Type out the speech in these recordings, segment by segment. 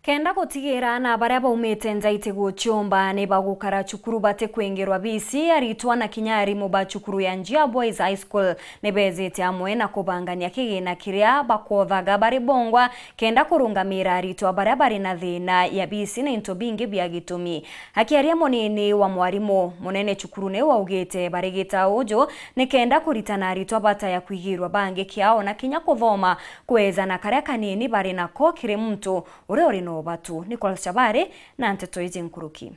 Kenda gutigira na baria baumite njaite guchiomba ne bagukara chukuru bate kwengirwa bisi aritwa na kinya arimu ba chukuru ya Njia Boys High School ne bezete amwe na kubangania kigina kiria bakothaga bari bongwa kenda kurungamira aritwa baria bari na thina ya bisi na into bingi bya gitumi. Hakiaria munini wa mwarimu munene chukuru ne waugite bari gitaujo ne kenda kuritana aritwa bata ya kwigirwa bangi kiao na kinya kuthoma kweza na karia kanini bari nako kire mtu uri no batu. Nicholas Chabare na Nteto Izi Nkuruki.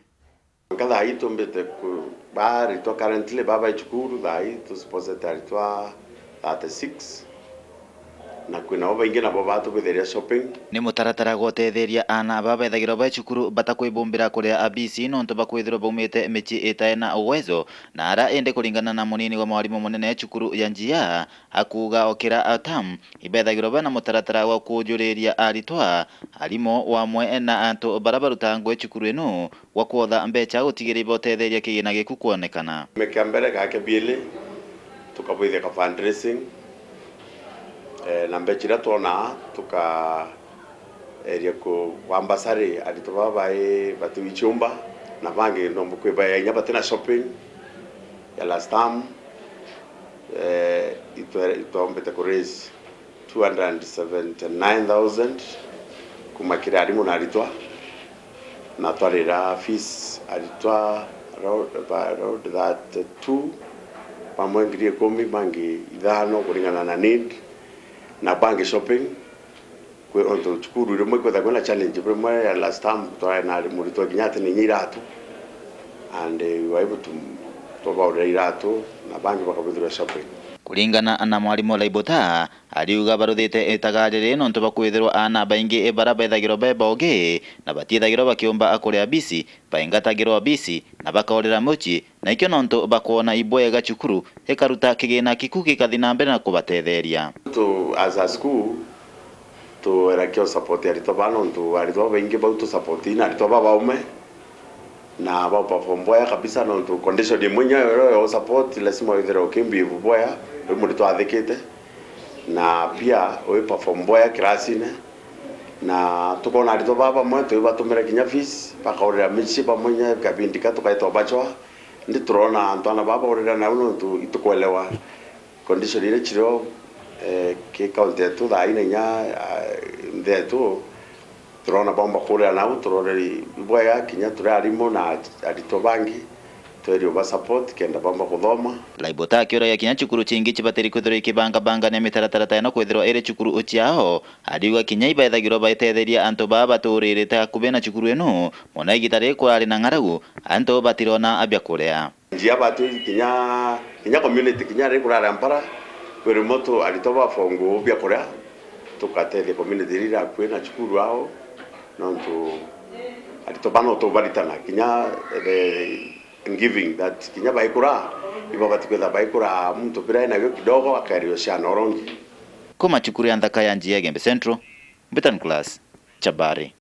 Kada hito mbete ku bari to currently baba ichukuru dai to suppose taritwa 36 na kwina oba ingena baba to kwithiria shopping ni mutaratara gotetheria ana baba ethagirwo ba chukuru batakwibumbira kuria abisi no ntoba kwithirwo baumite michi itaena uwezo na ara ende kuringana na munini wa mwarimu munene chukuru ya Njia akuga okira atam ibethagirwo bana mutaratara wa kujuriria aritwa arimo wamwe na antu barabaruta ngwe chukuru eno wa kuotha mbecha gutigiri botetheria kigina giku kuonekana mekambere gake biele tukabwithia ka fundraising na mbechira tona tuka area ko ambasare alitoba bae batu ichumba na bangi no mukwe bae nya batena shopping ya last time ito mbete ko raise 279,000 kumakira alimu na alitwa na twarira fees alitwa road that 2 pamwengirie komi bangi idhano kulingana na need na bangi shopping kwe onto chukuru rimwe kwetha kwena challenge primwe ya last time twa na murito ginyate ni nyiratu and we were able to about iratu na bangi bakabithira shopping kulingana na mwarimu Laibota ariuga baruthite etagarire no ntoba kwithirwa ana baingi bara bethagirwo beboge na batithagirwo bakiomba akuria bisi baingatagirwo bisi na bakaorera muchi na ikyo no nto bakuona ibwega chukuru hekaruta kigina kikuki kathina mbere na kubatetheria to as a school to erakio support arito bano nto arito baingi bauto support ina arito baba ume na ba perform boya kabisa no nto condition de mwenye yo support lazima withira ukimbi boya murito athikite na pia we perform boya kirasine na tukona arito baba mwetu batumira kinya fees bakaorera michi pamwenye kabindika tukaitwa bachwa ndi turona antwana baba orera na uno tu itukwelewa condition ile chiro ke kaunti yetu thaina nya ndetu turona bomba kure na uturoreri boya kinya turarimo na arito bangi tweri ba support kenda bomba kuthoma Laibota akiora ya kinya chukuru chingi chibateri kwithirwo ikibanga na mitaratara no kwithirwo ere chukuru uchiao ariwa kinya ibethagirwo baetetheria anto baba turirite kubena chukuru eno mona igitare kwari na ngaragu anto batirona abya kurea Njia batu kinya community kinya ri kurara mpara kwere moto alitoba fongo bya kurea tukatele community rira kwena chukuru ao nonto alitoba no to baritana kinya giving that kinya baikura ibo batikwetha baikura mtu pira na kidogo akario shana orongi kuma chukuru ya Nthaka ya Njia Gembe Central Mbitan Class Chabare.